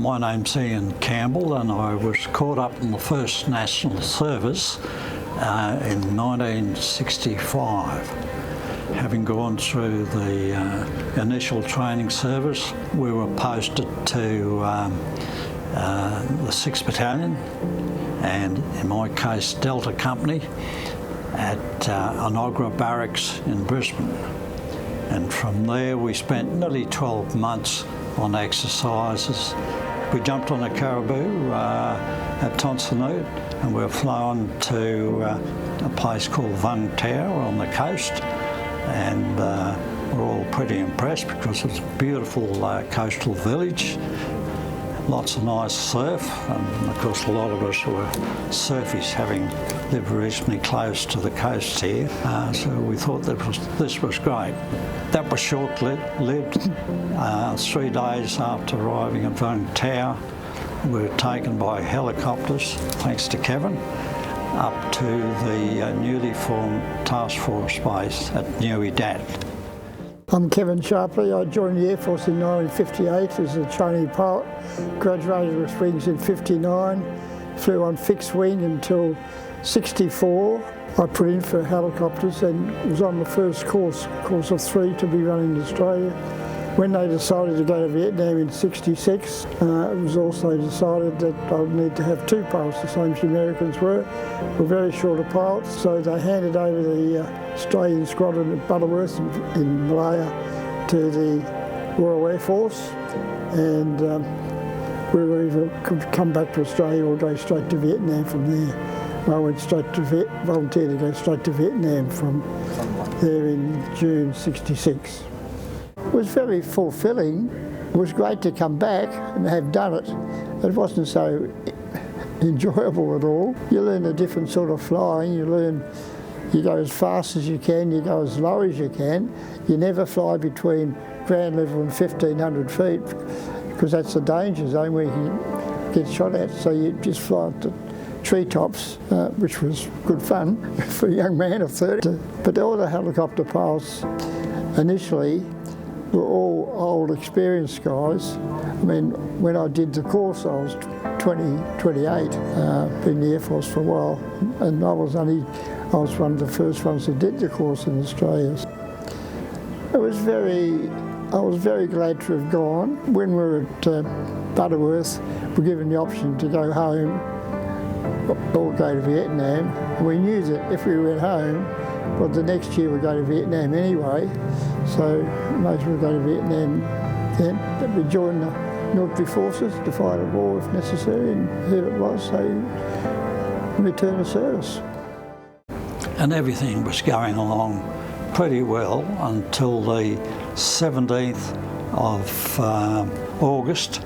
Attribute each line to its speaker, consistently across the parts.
Speaker 1: My name's Ian Campbell, and I was caught up in the first National Service in 1965. Having gone through the initial training service, we were posted to the 6th Battalion, and in my case Delta Company, at Inogra Barracks in Brisbane. And from there we spent nearly 12 months on exercises. We jumped on a caribou at Tonsanut, and we were flown to a place called Vung Tau on the coast, and we're all pretty impressed because it's a beautiful coastal village. Lots of nice surf, and of course a lot of us were surfies, having lived reasonably close to the coast here, so we thought that this was great. That was short-lived. 3 days after arriving at Vung Tau, we were taken by helicopters, thanks to Kevin, up to the newly formed task force base at Nui Dat.
Speaker 2: I'm Kevin Sharpley. I joined the Air Force in 1958 as a trainee pilot, graduated with wings in 59, flew on fixed wing until 64. I put in for helicopters and was on the first course of 3 to be run in Australia. When they decided to go to Vietnam in 66, it was also decided that I would need to have 2 pilots, the same as the Americans were. We're very short of pilots, so they handed over the Australian squadron at Butterworth in Malaya to the Royal Air Force, and we were either could come back to Australia or go straight to Vietnam from there. I went straight to volunteered to go straight to Vietnam from there in June 66. It was very fulfilling. It was great to come back and have done it. It wasn't so enjoyable at all. You learn a different sort of flying. You go as fast as you can, you go as low as you can. You never fly between ground level and 1,500 feet because that's the danger zone where you get shot at. So you just fly up to treetops, which was good fun for a young man of 30. But all the helicopter pilots initially were all old, experienced guys. I mean, when I did the course, I was 28, been in the Air Force for a while, and I was one of the first ones that did the course in Australia. I was very glad to have gone. When we were at Butterworth, we were given the option to go home or go to Vietnam. We knew that if we went home, well, the next year we'd go to Vietnam anyway, so most of us would go to Vietnam then. But we joined the military forces to fight a war if necessary, and here it was, so return to service.
Speaker 1: And everything was going along pretty well until the 17th of August.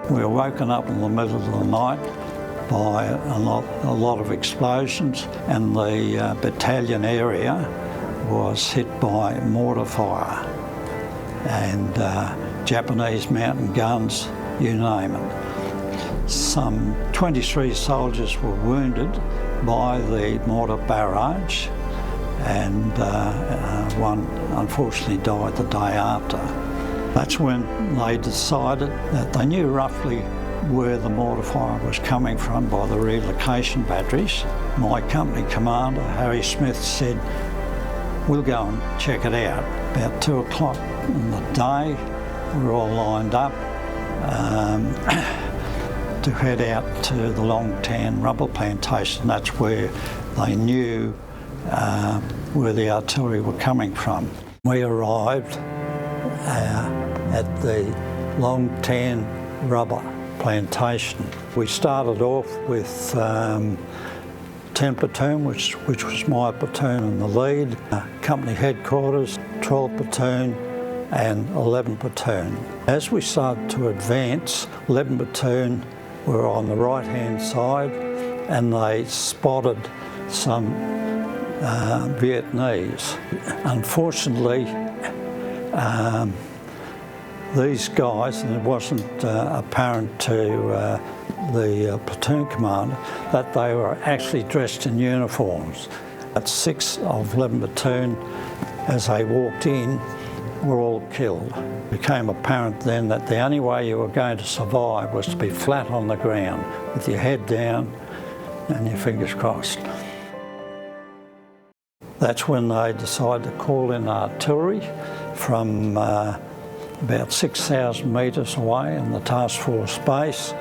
Speaker 1: We were woken up in the middle of the night by a lot of explosions, and the battalion area was hit by mortar fire and Japanese mountain guns, you name it. Some 23 soldiers were wounded by the mortar barrage, and one unfortunately died the day after. That's when they decided that they knew roughly where the mortar fire was coming from by the relocation batteries. My company commander, Harry Smith, said, "We'll go and check it out." About 2 o'clock in the day, we were all lined up to head out to the Long Tan rubber plantation. That's where they knew where the artillery were coming from. We arrived at the Long Tan rubber plantation. We started off with 10 platoon, which was my platoon in the lead, company headquarters, 12 platoon and 11 platoon. As we started to advance, 11 platoon were on the right-hand side, and they spotted some Vietnamese. Unfortunately, these guys, and it wasn't apparent to the platoon commander, that they were actually dressed in uniforms. At 6 of 11 platoon, as they walked in, were all killed. It became apparent then that the only way you were going to survive was to be flat on the ground with your head down and your fingers crossed. That's when they decided to call in artillery from about 6,000 metres away in the task force base,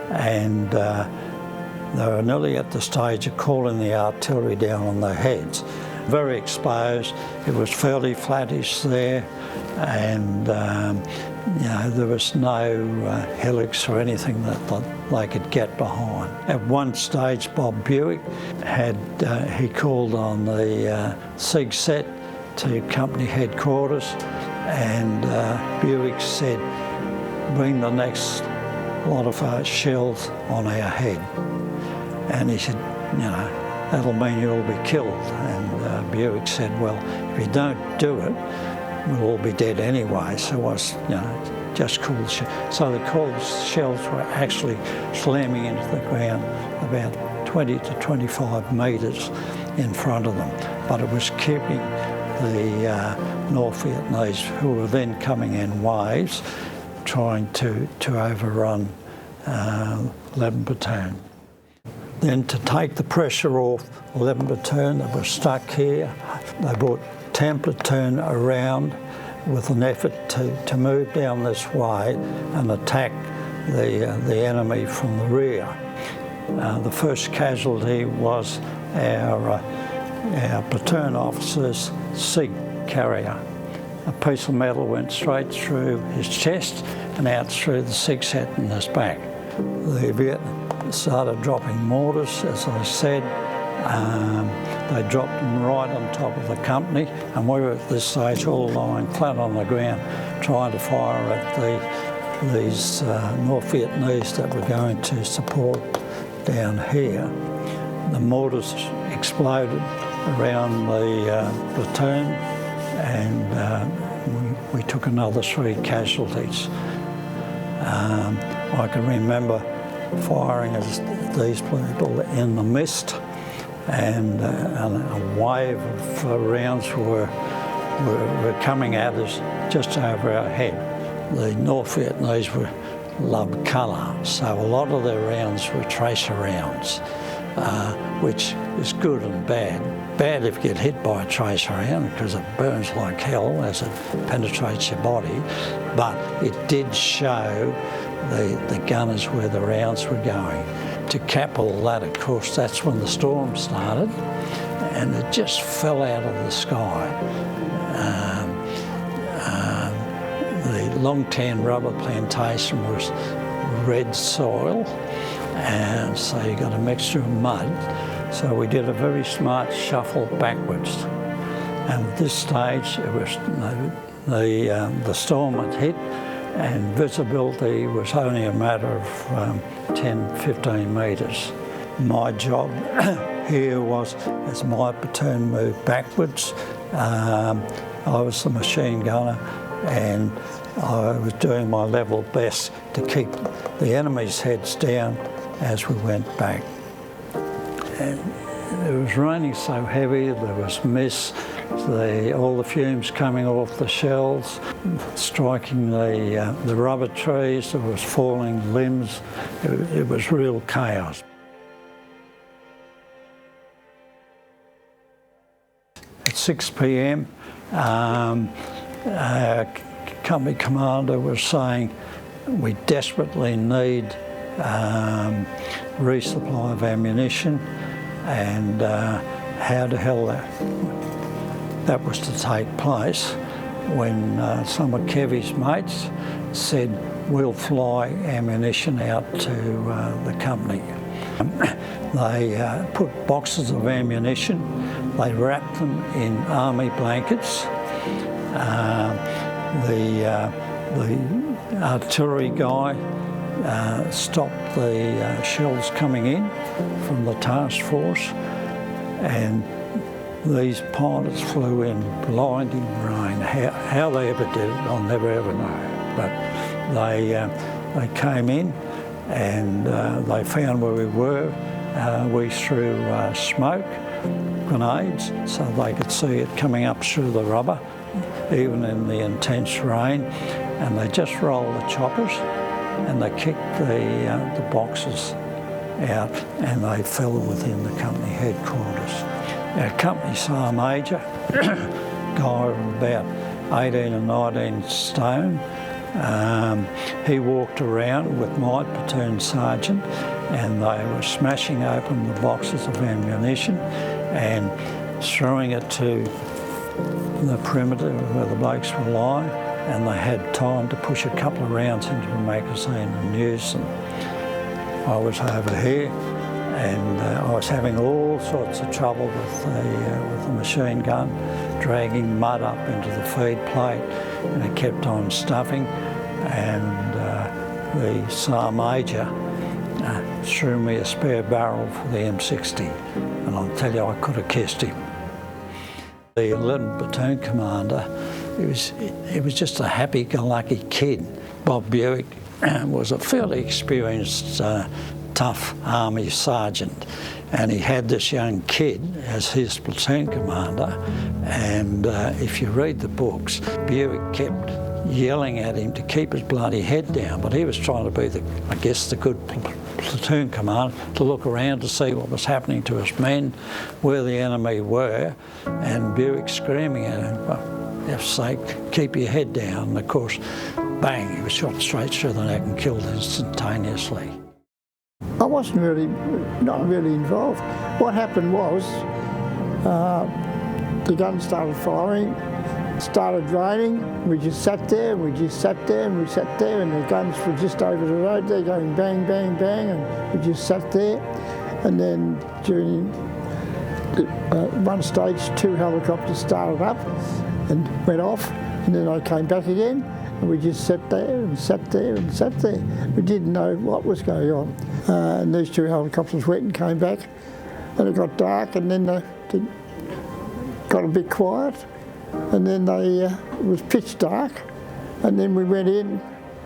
Speaker 1: and they were nearly at the stage of calling the artillery down on their heads. Very exposed, it was fairly flattish there, and there was no hillocks or anything that they could get behind. At one stage, Bob Buick he called on the SIG set to company headquarters, and Buick said, bring the next lot of shells on our head. And he said, that'll mean you'll be killed. And Buick said, well, if you don't do it, we'll all be dead anyway. So I was, just cool. So the cold shells were actually slamming into the ground about 20 to 25 metres in front of them. But it was keeping the North Vietnamese, who were then coming in waves, trying to overrun 11 Platoon. Then to take the pressure off 11 Platoon that was stuck here, they brought 10 Platoon around with an effort to move down this way and attack the enemy from the rear. The first casualty was our platoon officer's SIG carrier. A piece of metal went straight through his chest and out through the SIG set in his back. The Vietnam started dropping mortars, as I said. They dropped them right on top of the company, and we were at this stage all lying flat on the ground trying to fire at these North Vietnamese that were going to support down here. The mortars exploded around the platoon, and we took another 3 casualties. I can remember firing at these people in the mist, and a wave of rounds were coming at us just over our head. The North Vietnamese loved colour, so a lot of their rounds were tracer rounds, which is good and bad. Bad if you get hit by a tracer round because it burns like hell as it penetrates your body, but it did show the gunners where the rounds were going. To cap all that, of course, that's when the storm started, and it just fell out of the sky. The long tan rubber plantation was red soil, and so you got a mixture of mud. So we did a very smart shuffle backwards. And at this stage, it was the storm had hit, and visibility was only a matter of 10, 15 metres. My job here was, as my platoon moved backwards, I was the machine gunner, and I was doing my level best to keep the enemy's heads down as we went back. And it was raining so heavy, there was mist, all the fumes coming off the shells, striking the rubber trees, there was falling limbs. It was real chaos. At 6 p.m, our company commander was saying, we desperately need resupply of ammunition, and how the hell that was to take place when some of Kevy's mates said, we'll fly ammunition out to the company. They put boxes of ammunition, they wrapped them in army blankets. The artillery guy stopped the shells coming in from the task force, and these pilots flew in blinding rain. How they ever did it, I'll never ever know. But they came in, and they found where we were. We threw smoke grenades so they could see it coming up through the rubber even in the intense rain, and they just rolled the choppers and they kicked the boxes out and they fell within the company headquarters. Our company sergeant major, guy of about 18 or 19 stone, he walked around with my platoon sergeant and they were smashing open the boxes of ammunition and throwing it to the perimeter where the blokes were lying, and they had time to push a couple of rounds into the magazine and use them. I was over here and I was having all sorts of trouble with the machine gun, dragging mud up into the feed plate, and it kept on stuffing, and the sergeant major threw me a spare barrel for the M60, and I'll tell you, I could have kissed him. The 11th Platoon Commander, he was just a happy-go-lucky kid. Bob Buick was a fairly experienced, tough Army sergeant, and he had this young kid as his platoon commander, and if you read the books, Buick kept yelling at him to keep his bloody head down, but he was trying to be, I guess, the good platoon commander, to look around to see what was happening to his men, where the enemy were, and Buick screaming at him, for F's sake, keep your head down. And of course, bang, he was shot straight through the neck and killed instantaneously.
Speaker 2: I wasn't not really involved. What happened was, the gun started firing, started raining, we just sat there, and we just sat there, and we sat there, and the guns were just over the road there going bang, bang, bang, and we just sat there. And then during one stage, 2 helicopters started up and went off, and then I came back again, and we just sat there and sat there and sat there. We didn't know what was going on. And these 2 helicopters went and came back, and it got dark, and then they got a bit quiet. And then it was pitch dark, and then we went in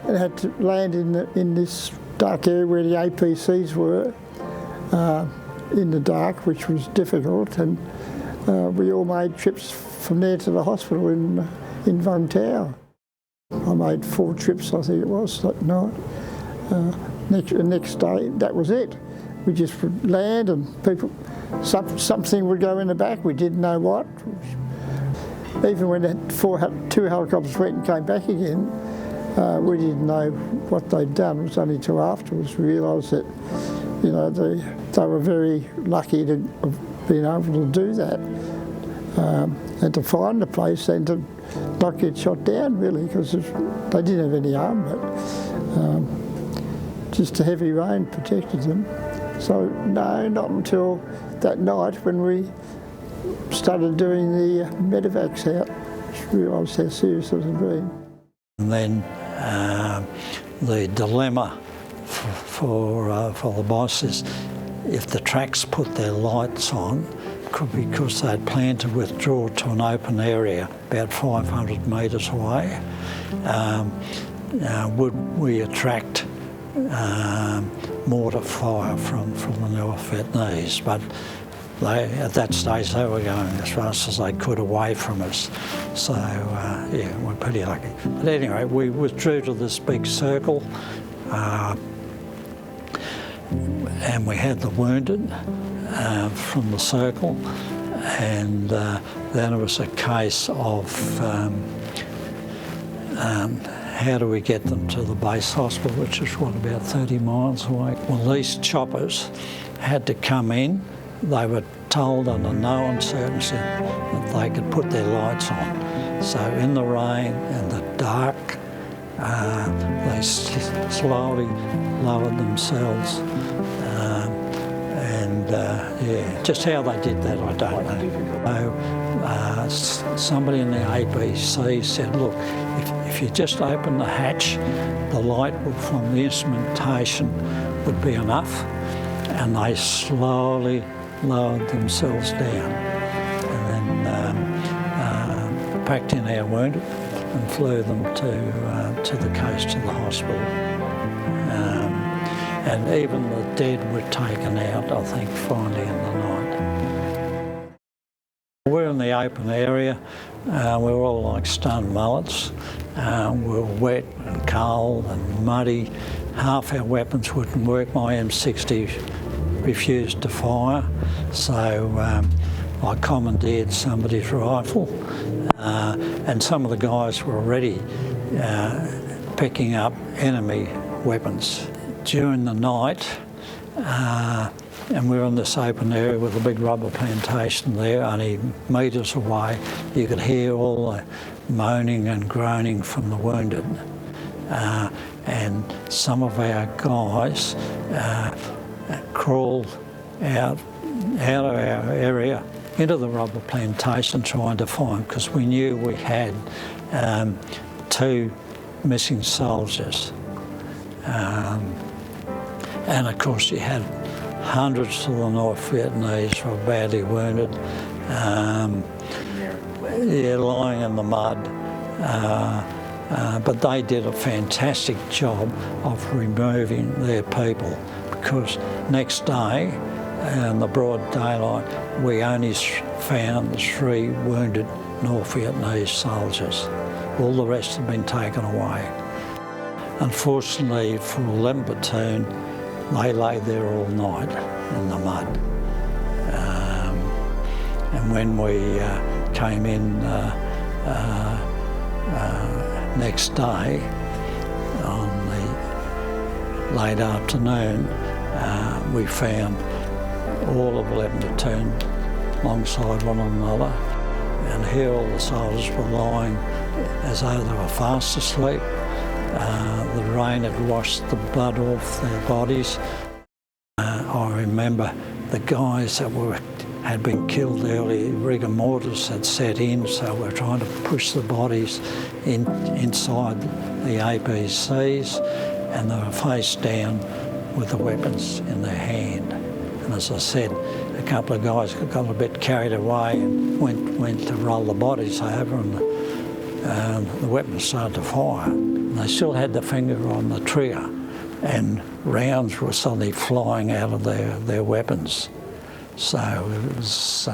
Speaker 2: and had to land in this dark area where the APCs were in the dark, which was difficult, and we all made trips from there to the hospital in Vung Tau. I made 4 trips, I think it was, that night. The next day, that was it. We just would land and something would go in the back, we didn't know what. Even when the 2 helicopters went and came back again, we didn't know what they'd done. It was only till afterwards we realised that, you know, they were very lucky to have been able to do that, and to find the place and to not get shot down, really, because they didn't have any arm, but just the heavy rain protected them. So no, not until that night when we started doing the medevacs out, just realised how serious it had been.
Speaker 1: And then the dilemma for the boss is, if the tracks put their lights on, because they'd planned to withdraw to an open area about 500 metres away, would we attract mortar fire from the North Vietnamese? But at that stage they were going as fast as they could away from us. So yeah, we're pretty lucky. But anyway, we withdrew to this big circle, and we had the wounded from the circle, and then it was a case of how do we get them to the base hospital, which is about 30 miles away. Well, these choppers had to come in. They were told under no uncertainty that they could put their lights on. So in the rain and the dark, they slowly lowered themselves. Yeah, just how they did that, I don't know. Somebody in the APC said, look, if you just open the hatch, the light from the instrumentation would be enough, and they slowly lowered themselves down, and then packed in our wounded and flew them to the coast, to the hospital. And even the dead were taken out, I think, finally in the night. We're in the the open area. We were all like stunned mullets. We were wet and cold and muddy. Half our weapons wouldn't work. My M60 refused to fire, so I commandeered somebody's rifle, and some of the guys were already picking up enemy weapons. During the night, and we were in this open area with a big rubber plantation there, only metres away. You could hear all the moaning and groaning from the wounded. And some of our guys crawled out of our area into the rubber plantation trying to find, because we knew we had 2 missing soldiers. And of course you had hundreds of the North Vietnamese were badly wounded, lying in the mud. But they did a fantastic job of removing their people, because next day, in the broad daylight, we only found 3 wounded North Vietnamese soldiers. All the rest had been taken away. Unfortunately for 11 Platoon, they lay there all night in the mud. And when we came in next day, on the late afternoon, we found all of 11 Platoon alongside one another, and here all the soldiers were lying as though they were fast asleep. The rain had washed the blood off their bodies. I remember the guys that had been killed early, rigor mortis had set in, so we're trying to push the bodies inside the APCs, and they were face down with the weapons in their hand. And as I said, a couple of guys got a bit carried away and went to roll the bodies over, and the weapons started to fire. And they still had the finger on the trigger, and rounds were suddenly flying out of their weapons. So it was